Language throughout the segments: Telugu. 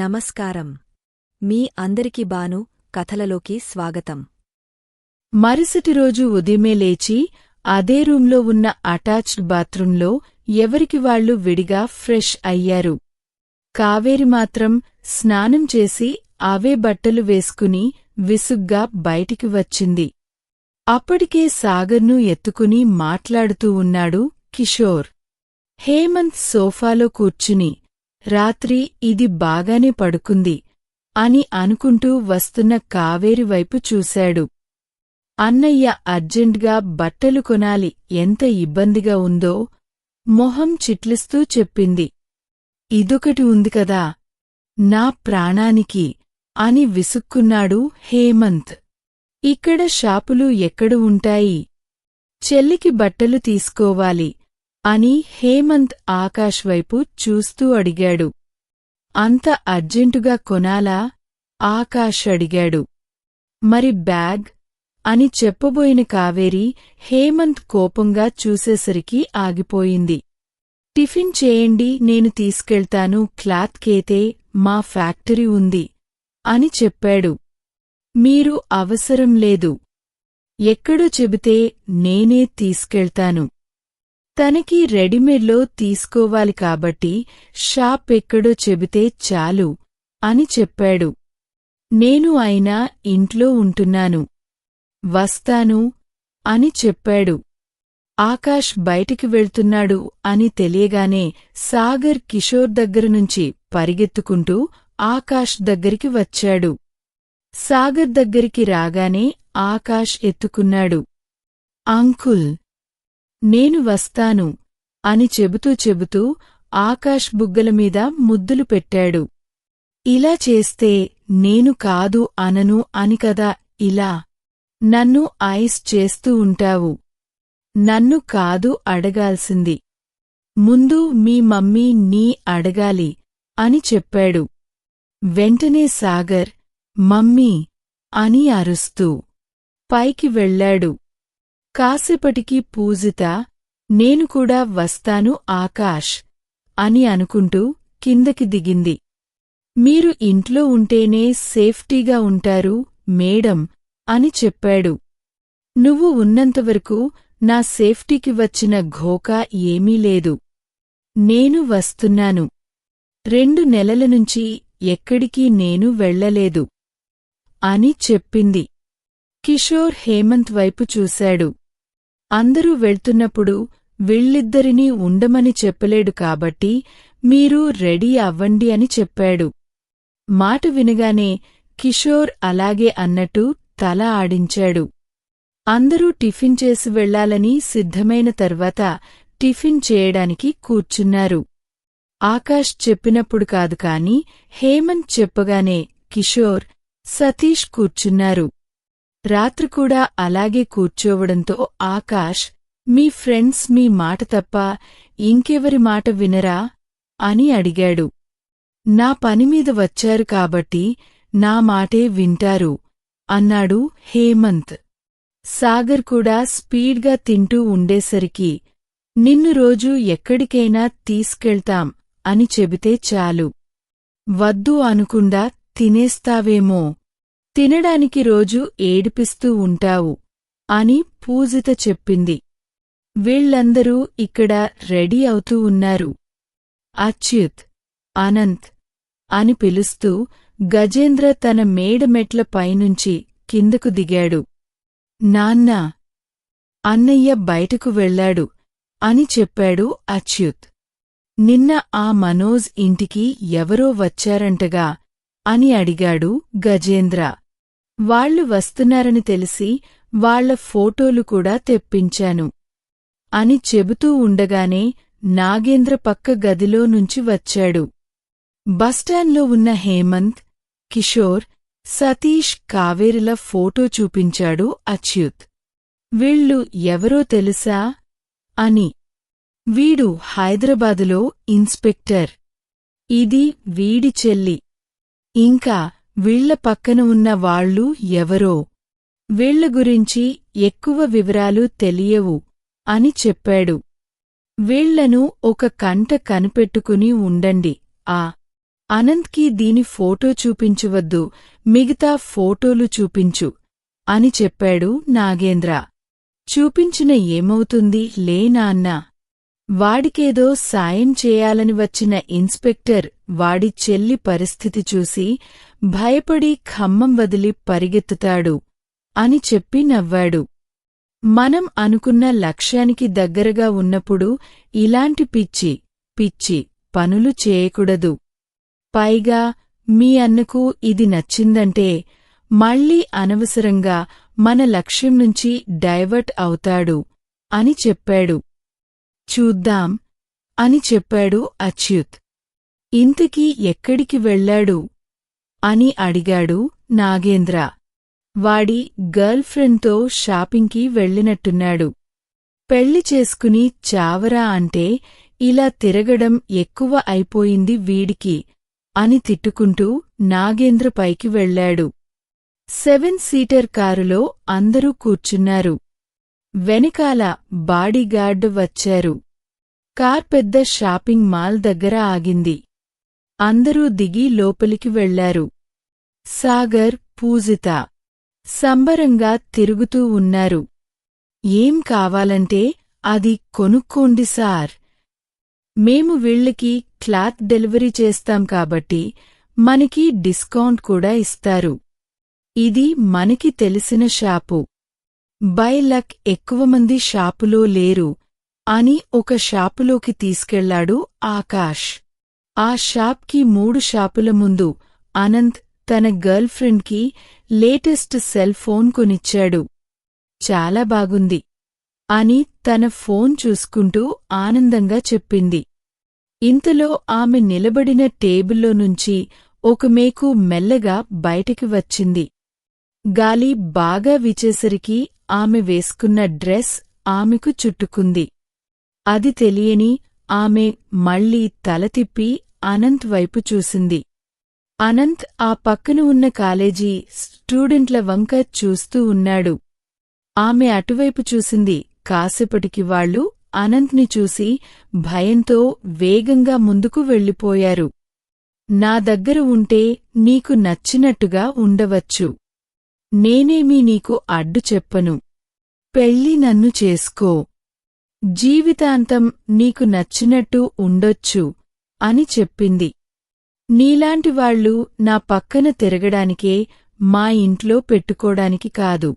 నమస్కారం. మీ అందరికి బాను కథలలోకి స్వాగతం. మరుసటి రోజు ఉదయమే లేచి అదే రూంలో ఉన్న అటాచ్డ్ బాత్రూంలో ఎవరికి వాళ్లు విడిగా ఫ్రెష్ అయ్యారు. కావేరి మాత్రం స్నానం చేసి అవే బట్టలు వేసుకుని విసుగ్గా బయటికి వచ్చింది. అప్పటికే సాగర్ను ఎత్తుకుని మాట్లాడుతూ ఉన్నాడు కిషోర్. హేమంత్ సోఫాలో కూర్చుని రాత్రి ఇది బాగానే పడుకుంది అని అనుకుంటూ వస్తున్న కావేరి వైపు చూశాడు. అన్నయ్య అర్జెంట్గా బట్టలు కొనాలి, ఎంత ఇబ్బందిగా ఉందో మొహం చిట్లిస్తూ చెప్పింది. ఇదొకటి ఉంది కదా నా ప్రాణానికి అని విసుక్కున్నాడు హేమంత్. ఇక్కడ షాపులు ఎక్కడ ఉంటాయి? చెల్లికి బట్టలు తీసుకోవాలి అని హేమంత్ ఆకాష్ వైపు చూస్తూ అడిగాడు. అంత అర్జెంటుగా కొనాలా? ఆకాష్ అడిగాడు. మరి బ్యాగ్ అని చెప్పబోయిన కావేరి హేమంత్ కోపంగా చూసేసరికి ఆగిపోయింది. టిఫిన్ చేయండి, నేను తీసుకెళ్తాను, క్లాత్ కేతే మా ఫ్యాక్టరీ ఉంది అని చెప్పాడు. మీరు అవసరం లేదు, ఎక్కడో చెబితే నేనే తీసుకెళ్తాను. తనకి రెడీమేడ్లో తీసుకోవాలి కాబట్టి షాప్ ఎక్కడో చెబితే చాలు అని చెప్పాడు. నేను అయినా ఇంట్లో ఉంటున్నాను, వస్తాను అని చెప్పాడు. ఆకాష్ బయటికి వెళ్తున్నాడు అని తెలియగానే సాగర్ కిషోర్ దగ్గరనుంచి పరిగెత్తుకుంటూ ఆకాష్ దగ్గరికి వచ్చాడు. సాగర్ దగ్గరికి రాగానే ఆకాష్ ఎత్తుకున్నాడు. అంకుల్, నేను వస్తాను అని చెబుతూ ఆకాష్ బుగ్గలమీద ముద్దులు పెట్టాడు. ఇలా చేస్తే నేను కాదు అనను అని కదా ఇలా నన్ను ఐస్ చేస్తూ ఉంటావు. నన్ను కాదు అడగాల్సింది, ముందు మీ మమ్మీ నీ అడగాలి అని చెప్పాడు. వెంటనే సాగర్ మమ్మీ అని అరుస్తూ పైకి వెళ్లాడు. కాసేపటికి పూజిత నేను కూడా వస్తాను ఆకాష్ అని అనుకుంటూ కిందకి దిగింది. మీరు ఇంట్లో ఉంటేనే సేఫ్టీగా ఉంటారు మేడం అని చెప్పాడు. నువ్వు ఉన్నంతవరకు నా సేఫ్టీకి వచ్చిన ఘోకా ఏమీ లేదు. నేను వస్తున్నాను. 2 నెలల నుంచి ఎక్కడికి నేను వెళ్లలేదు అని చెప్పింది. కిషోర్ హేమంత్ వైపు చూశాడు. అందరూ వెళ్తున్నప్పుడు వీళ్ళిద్దరినీ ఉండమని చెప్పలేడు కాబట్టి మీరు రెడీ అవ్వండి అని చెప్పాడు. మాట వినగానే కిషోర్ అలాగే అన్నట్టు తల ఆడించాడు. అందరూ టిఫిన్ చేసి వెళ్లాలని సిద్ధమైన తర్వాత టిఫిన్ చేయడానికి కూర్చున్నారు. ఆకాష్ చెప్పినప్పుడు కాదు కాని హేమంత్ చెప్పగానే కిషోర్, సతీష్ కూర్చున్నారు. రాత్రి కూడా అలాగే కూర్చోవడంతో ఆకాష్, మీ ఫ్రెండ్స్ మీ మాట తప్ప ఇంకెవరి మాట వినరా అని అడిగాడు. నా పనిమీద వచ్చారు కాబట్టి నా మాటే వింటారు అన్నాడు హేమంత్. సాగర్ కూడా స్పీడ్గా తింటూ ఉండేసరికి నిన్ను రోజూ ఎక్కడికైనా తీసుకెళ్తాం అని చెబితే చాలు, వద్దు అనుకుండా తినేస్తావేమో, తినడానికి రోజూ ఏడిపిస్తూ ఉంటావు అని పూజిత చెప్పింది. వీళ్లందరూ ఇక్కడ రెడీ అవుతూ ఉన్నారు. అచ్యుత్, అనంత్ అని పిలుస్తూ గజేంద్ర తన మేడమెట్ల పైనుంచి కిందకు దిగాడు. నాన్నా, అన్నయ్య బయటకు వెళ్లాడు అని చెప్పాడు అచ్యుత్. నిన్న ఆ మనోజ్ ఇంటికి ఎవరో వచ్చారంటగా అని అడిగాడు గజేంద్ర. వాళ్లు వస్తున్నారని తెలిసి వాళ్ల ఫోటోలు కూడా తెప్పించాను అని చెబుతూ ఉండగానే నాగేంద్ర పక్క గదిలో నుంచి వచ్చాడు. బస్టాండ్లో ఉన్న హేమంత్, కిషోర్, సతీష్, కావేరిల ఫోటో చూపించాడు అచ్యుత్. వీళ్ళు ఎవరో తెలుసా అని. వీడు హైదరాబాదులో ఇన్స్పెక్టర్. ఇది వీడి చెల్లి. ఇంకా వీళ్ల పక్కన ఉన్న వాళ్ళు ఎవరో. వీళ్ల గురించి ఎక్కువ వివరాలు తెలియవు అని చెప్పాడు. వీళ్లను ఒక కంట కనిపెట్టుకుని ఉండండి. అనంత్కి దీని ఫోటో చూపించవద్దు, మిగతా ఫోటోలు చూపించు అని చెప్పాడు నాగేంద్ర. చూపించిన ఏమవుతుంది లే నాన్నా. వాడికేదో సాయం చేయాలని వచ్చిన ఇన్స్పెక్టర్ వాడి చెల్లి పరిస్థితి చూసి భయపడి ఖమ్మం వదిలి పరిగెత్తుతాడు అని చెప్పి నవ్వాడు. మనం అనుకున్న లక్ష్యానికి దగ్గరగా ఉన్నప్పుడు ఇలాంటి పిచ్చి పిచ్చి పనులు చేయకూడదు. పైగా మీ అన్నకు ఇది నచ్చిందంటే మళ్ళీ అనవసరంగా మన లక్ష్యం నుంచి డైవర్ట్ అవుతాడు అని చెప్పాడు. చూద్దాం అని చెప్పాడు అచ్యుత్. ఇంతకీ ఎక్కడికి వెళ్ళాడు అని అడిగాడు నాగేంద్ర. వాడి గర్ల్ఫ్రెండ్తో షాపింగ్కి వెళ్ళినట్టున్నాడు. పెళ్లి చేసుకుని చావరా అంటే ఇలా తిరగడం ఎక్కువ అయిపోయింది వీడికి అని తిట్టుకుంటూ నాగేంద్ర పైకి వెళ్ళాడు. 7 సీటర్ కారులో అందరూ కూర్చున్నారు. వెనకాల బాడీగార్డ్ వచ్చారు. కార్ పెద్ద షాపింగ్ మాల్ దగ్గర ఆగింది. అందరూ దిగి లోపలికి వెళ్లారు. సాగర్, పూజిత సంబరంగా తిరుగుతూ ఉన్నారు. ఏం కావాలంటే అది కొనుక్కోండి సార్. మేము వీళ్ళకి క్లాత్ డెలివరీ చేస్తాం కాబట్టి మనకి డిస్కౌంట్ కూడా ఇస్తారు. ఇది మనకి తెలిసిన షాపు. బై లక్ ఎక్కువమంది షాపులో లేరు అని ఒక షాపులోకి తీసుకెళ్లాడు ఆకాష్. ఆ షాప్కి 3 షాపుల ముందు అనంత్ తన గర్ల్ఫ్రెండ్కి లేటెస్ట్ సెల్ ఫోన్ కొనిచ్చాడు. చాలా బాగుంది అని తన ఫోన్ చూసుకుంటూ ఆనందంగా చెప్పింది. ఇంతలో ఆమె నిలబడిన టేబుల్లో నుంచి ఒక మేకు మెల్లగా బయటికి వచ్చింది. గాలి బాగా వీచేసరికి ఆమె వేసుకున్న డ్రెస్ ఆమెకు చుట్టుకుంది. అది తెలియని ఆమె మళ్ళీ తల తిప్పి అనంత్ వైపు చూసింది. అనంత్ ఆ పక్కన ఉన్న కాలేజీ స్టూడెంట్ల వంక చూస్తూ ఉన్నాడు. ఆమె అటువైపు చూసింది. కాసేపటికి వాళ్లు అనంత్ని చూసి భయంతో వేగంగా ముందుకు వెళ్ళిపోయారు. నా దగ్గర ఉంటే నీకు నచ్చినట్టుగా ఉండవచ్చు. నేనేమీ నీకు అడ్డు చెప్పను. పెళ్ళి నన్ను చేసుకో. జీవితాంతం నీకు నచ్చినట్టు ఉండొచ్చు అని చెప్పింది. నీలాంటివాళ్లు నా పక్కన తిరగడానికే, మా ఇంట్లో పెట్టుకోడానికి కాదు.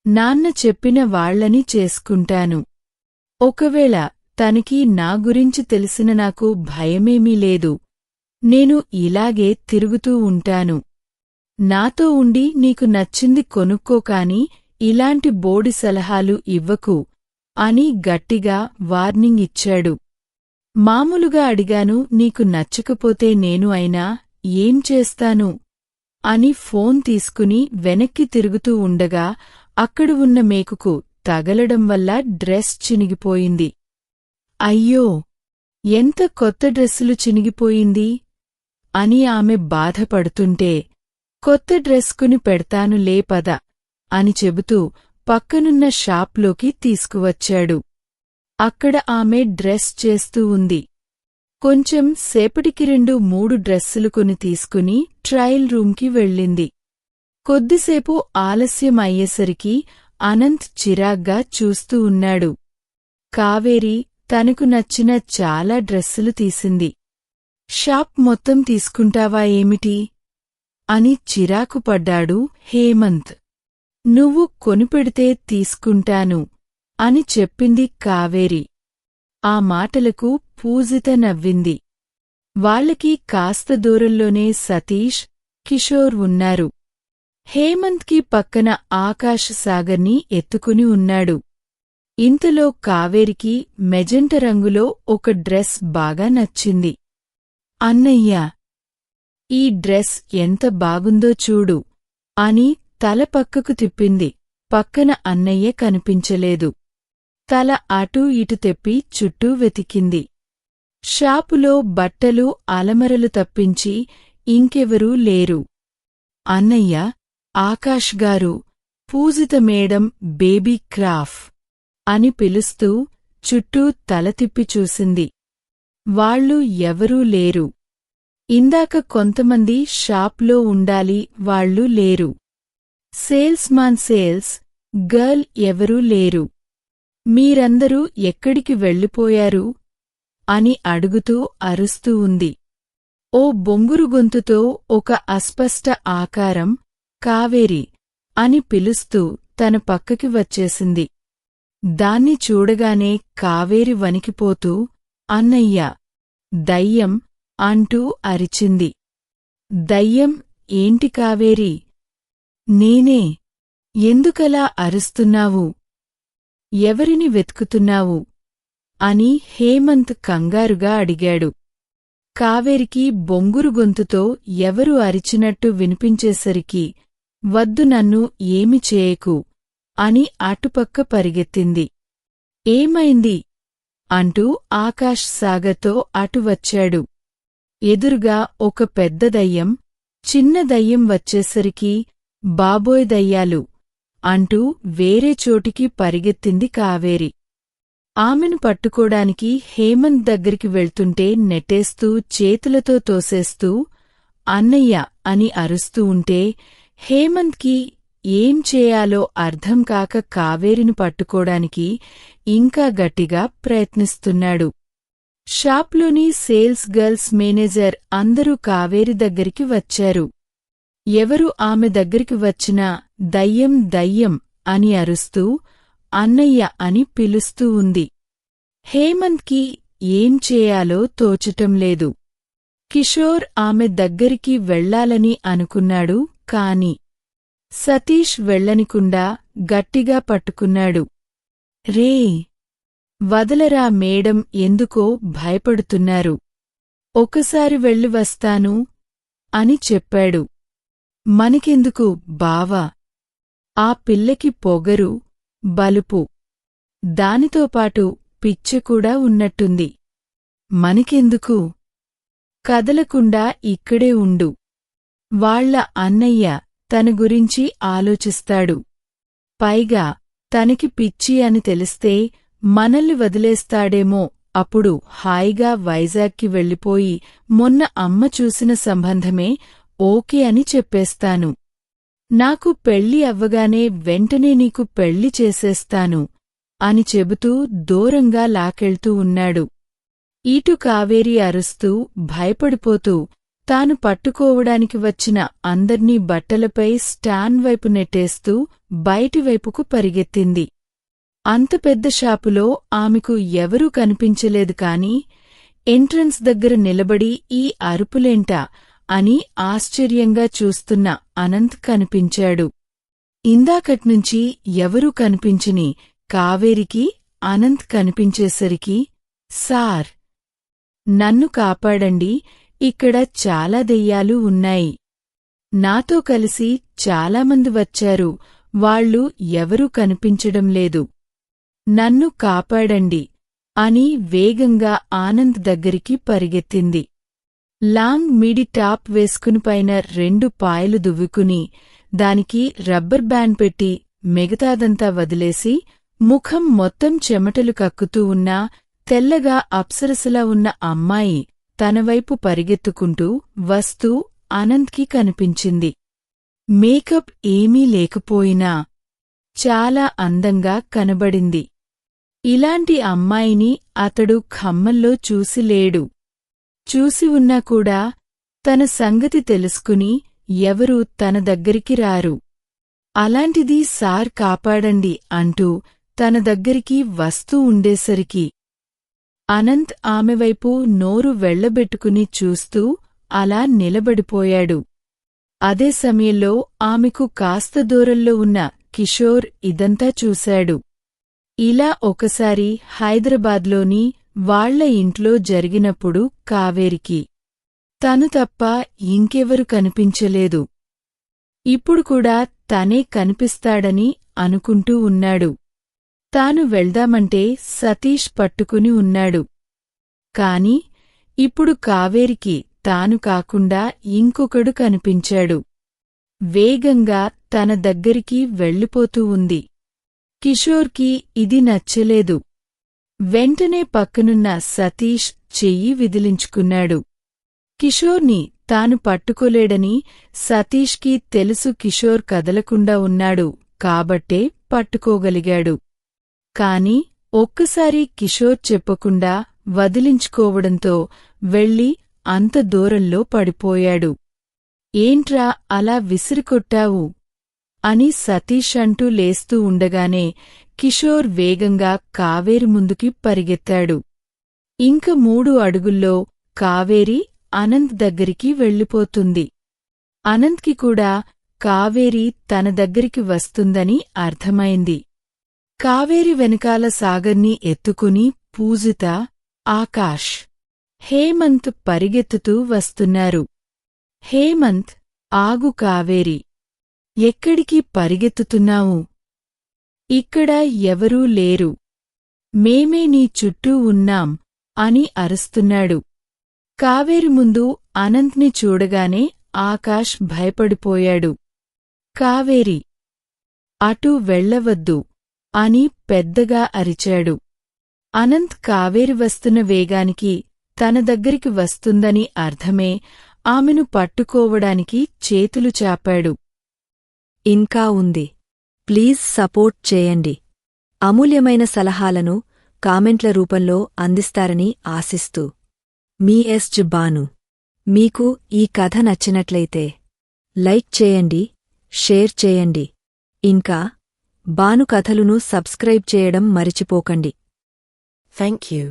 నాన్న చెప్పిన వాళ్లని చేసుకుంటాను. ఒకవేళ తనకి నా గురించి తెలిసిన నాకు భయమేమీ లేదు. నేను ఇలాగే తిరుగుతూ ఉంటాను. నాతో ఉండి నీకు నచ్చింది కొనుక్కోకాని ఇలాంటి బోడి సలహాలు ఇవ్వకు అని గట్టిగా వార్నింగ్ ఇచ్చాడు. మామూలుగా అడిగాను, నీకు నచ్చకపోతే నేను అయినా ఏం చేస్తాను అని ఫోన్ తీసుకుని వెనక్కి తిరుగుతూ ఉండగా అక్కడ ఉన్న మేకుకు తగలడం వల్ల డ్రెస్ చినిగిపోయింది. అయ్యో, ఎంత కొత్త డ్రెస్సులు చినిగిపోయింది అని ఆమె బాధపడుతుంటే, కొత్త డ్రెస్ కొని పెడతానులే పద అని చెబుతూ పక్కనున్న షాప్లోకి తీసుకువచ్చాడు. అక్కడ ఆమె డ్రెస్ చేస్తూ ఉంది. కొంచెం సేపటికి 2-3 డ్రెస్సులు కొని తీసుకుని ట్రయల్ రూంకి వెళ్ళింది. కొద్దిసేపు ఆలస్యం అయ్యేసరికి అనంత్ చిరాగ్గా చూస్తూ ఉన్నాడు. కావేరి తనకు నచ్చిన చాలా డ్రెస్సులు తీసింది. షాప్ మొత్తం తీసుకుంటావా ఏమిటి అని చిరాకుపడ్డాడు హేమంత్. నువ్వు కొనిపెడితే తీసుకుంటాను అని చెప్పింది కావేరి. ఆ మాటలకు పూజిత నవ్వింది. వాళ్లకి కాస్త దూరంలోనే సతీష్, కిషోర్ ఉన్నారు. హేమంత్కి పక్కన ఆకాష్ సాగర్ని ఎత్తుకుని ఉన్నాడు. ఇంతలో కావేరికి మెజెంట రంగులో ఒక డ్రెస్ బాగా నచ్చింది. అన్నయ్యా, ఈ డ్రెస్ ఎంత బాగుందో చూడు అని తల పక్కకు తిప్పింది. పక్కన అన్నయ్య కనిపించలేదు. తల అటూ ఇటు తెప్పి చుట్టూ వెతికింది. షాపులో బట్టలు, అలమరలు తప్పించి ఇంకెవరూ లేరు. అన్నయ్య, ఆకాష్ గారు, పూజిత మేడం, బేబీ క్రాఫ్ అని పిలుస్తూ చుట్టూ తల తిప్పి చూసింది. వాళ్ళు ఎవరూ లేరు. ఇందాక కొంతమంది షాప్లో ఉండాలి, వాళ్ళు లేరు. సేల్స్ గర్ల్ ఎవరూ లేరు. మీరందరూ ఎక్కడికి వెళ్ళిపోయారు అని అడుగుతూ అరుస్తూ ఉంది. ఓ బొంగురు గొంతుతో ఒక అస్పష్ట ఆకారం కావేరి అని పిలుస్తూ తన పక్కకి వచ్చేసింది. దాన్ని చూడగానే కావేరి వణికిపోతూ అన్నయ్యా, దయ్యం అంటూ అరిచింది. దయ్యం ఏంటి కావేరి? నేనే. ఎందుకలా అరుస్తున్నావు? ఎవరిని వెతుకుతున్నావు? అని హేమంత్ కంగారుగా అడిగాడు. కావేరికి బొంగురు గొంతుతో ఎవరు అరిచినట్టు వినిపించేసరికి వద్దు, నన్ను ఏమి చేయకు అని అటుపక్క పరిగెత్తింది. ఏమైంది అంటూ ఆకాష్ సాగర్తో అటు వచ్చాడు. ఎదురుగా ఒక పెద్ద దయ్యం, చిన్న దయ్యం వచ్చేసరికి బాబోయ్ దయ్యాలు అంటూ వేరే చోటికి పరిగెత్తింది కావేరి. ఆమెను పట్టుకోడానికి హేమంత్ దగ్గరికి వెళ్తుంటే నెట్టేస్తూ చేతులతో తోసేస్తూ అన్నయ్య అని అరుస్తూ ఉంటే హేమంత్కి ఏం చేయాలో అర్థం కాక కావేరిని పట్టుకోడానికి ఇంకా గట్టిగా ప్రయత్నిస్తున్నాడు. షాప్లోని సేల్స్ గర్ల్స్, మేనేజర్ అందరూ కావేరి దగ్గరికి వచ్చారు. ఎవరు ఆమె దగ్గరికి వచ్చినా దయ్యం దయ్యం అని అరుస్తూ అన్నయ్య అని పిలుస్తూ ఉంది. హేమంత్కి ఏం చేయాలో తోచటం లేదు. కిషోర్ ఆమె దగ్గరికి వెళ్లాలని అనుకున్నాడు, కాని సతీష్ వెళ్లనికుండా గట్టిగా పట్టుకున్నాడు. రే, వదలరా మేడం, ఎందుకో భయపడుతున్నారు. ఒకసారి వెళ్ళి వస్తాను అని చెప్పాడు. మనకెందుకు బావా? ఆ పిల్లకి పొగరు, బలుపు, దానితోపాటు పిచ్చెకూడా ఉన్నట్టుంది. మనకెందుకు? కదలకుండా ఇక్కడే ఉండు. వాళ్ళ అన్నయ్య తన గురించి ఆలోచిస్తాడు. పైగా తనకి పిచ్చి అని తెలిస్తే మనల్ని వదిలేస్తాడేమో. అప్పుడు హాయిగా వైజాగ్కి వెళ్ళిపోయి మొన్న అమ్మ చూసిన సంబంధమే ఓకే అని చెప్పేస్తాను. నాకు పెళ్ళి అవ్వగానే వెంటనే నీకు పెళ్ళి చేసేస్తాను అని చెబుతూ దూరంగా లాకెళ్తూ ఉన్నాడు. ఇటు కావేరి అరుస్తూ భయపడిపోతూ తాను పట్టుకోవడానికి వచ్చిన అందర్నీ బట్టలపై స్టాండ్ వైపు నెట్టేస్తూ బయటివైపుకు పరిగెత్తింది. అంత పెద్ద షాపులో ఆమెకు ఎవరూ కనిపించలేదు కాని ఎంట్రన్స్ దగ్గర నిలబడి ఈ అరుపులేంటా అని ఆశ్చర్యంగా చూస్తున్న అనంత్ కనిపించాడు. ఇందాకట్నుంచి ఎవరూ కనిపించని కావేరికి అనంత్ కనిపించేసరికి, సార్, నన్ను కాపాడండి, ఇక్కడ చాలా దెయ్యాలు ఉన్నాయి. నాతో కలిసి చాలామంది వచ్చారు, వాళ్ళు ఎవరూ కనిపించడం లేదు. నన్ను కాపాడండి అని వేగంగా ఆనంద్ దగ్గరికి పరిగెత్తింది. లాంగ్ మిడి టాప్ వేసుకుని పైన 2 పాయలు దువ్వుకుని దానికి రబ్బర్ బ్యాండ్ పెట్టి మిగతాదంతా వదిలేసి ముఖం మొత్తం చెమటలు కక్కుతూ ఉన్నా తెల్లగా అప్సరసలా ఉన్న అమ్మాయి తనవైపు పరిగెత్తుకుంటూ వస్తూ అనంత్కి కనిపించింది. మేకప్ ఏమీ లేకపోయినా చాలా అందంగా కనబడింది. ఇలాంటి అమ్మాయిని అతడు ఖమ్మంలో చూసిలేడు. చూసి ఉన్నా కూడా తన సంగతి తెలుసుకుని ఎవరూ తన దగ్గరికి రారు. అలాంటిది సార్ కాపాడండి అంటూ తన దగ్గరికి వస్తూ ఉండేసరికి అనంత్ ఆమెవైపు నోరు వెళ్లబెట్టుకుని చూస్తూ అలా నిలబడిపోయాడు. అదే సమయంలో ఆమెకు కాస్త దూరంలో ఉన్న కిషోర్ ఇదంతా చూశాడు. ఇలా ఒకసారి హైదరాబాద్లోని వాళ్ల ఇంట్లో జరిగినప్పుడు కావేరికి తను తప్ప ఇంకెవరు కనిపించలేదు. ఇప్పుడు కూడా తనే కనిపిస్తాడని అనుకుంటూ ఉన్నాడు. తాను వెళ్దామంటే సతీష్ పట్టుకుని ఉన్నాడు. కాని ఇప్పుడు కావేరికి తాను కాకుండా ఇంకొకడు కనిపించాడు. వేగంగా తన దగ్గరికి వెళ్ళిపోతూ ఉంది. కిషోర్కి ఇది నచ్చలేదు. వెంటనే పక్కనున్న సతీష్ చెయ్యి విదిలించుకున్నాడు. కిషోర్ని తాను పట్టుకోలేడని సతీష్కి తెలుసు. కిషోర్ కదలకుండా ఉన్నాడు కాబట్టే పట్టుకోగలిగాడు. కాని ఒక్కసారి కిషోర్ చెప్పకుండా వదిలించుకోవడంతో వెళ్ళి అంత దూరంలో పడిపోయాడు. ఏంట్రా అలా విసిరికొట్టావు అని సతీష్ అంటూ లేస్తూ ఉండగానే కిషోర్ వేగంగా కావేరి ముందుకి పరిగెత్తాడు. ఇంక 3 అడుగుల్లో కావేరి అనంత్ దగ్గరికి వెళ్ళిపోతుంది. అనంత్కి కూడా కావేరి తన దగ్గరికి వస్తుందని అర్థమైంది. కావేరి వెనకాల సాగర్ని ఎత్తుకుని పూజిత, ఆకాష్, హేమంత్ పరిగెత్తుతూ వస్తున్నారు. హేమంత్, ఆగు కావేరి, ఎక్కడికి పరిగెత్తుతున్నావు? ఇక్కడ ఎవరూ లేరు, మేమే నీ చుట్టూ ఉన్నాం అని అరుస్తున్నాడు. కావేరి ముందు అనంత్ని చూడగానే ఆకాష్ భయపడిపోయాడు. కావేరి, అటూ వెళ్ళవద్దు అని పెద్దగా అరిచాడు. అనంత్ కావేరి వస్తున్న వేగానికి తన దగ్గరికి వస్తుందని అర్థమే ఆమెను పట్టుకోవడానికి చేతులు చాపాడు. ఇంకా ఉంది. ప్లీజ్ సపోర్ట్ చేయండి. అమూల్యమైన సలహాలను కామెంట్ల రూపంలో అందిస్తారని ఆశిస్తూ మీ ఎస్.జి. బాను. మీకు ఈ కథ నచ్చినట్లయితే లైక్ చేయండి, షేర్ చేయండి. ఇంకా బాను కథలును సబ్స్క్రైబ్ చేయడం మరిచిపోకండి. Thank you.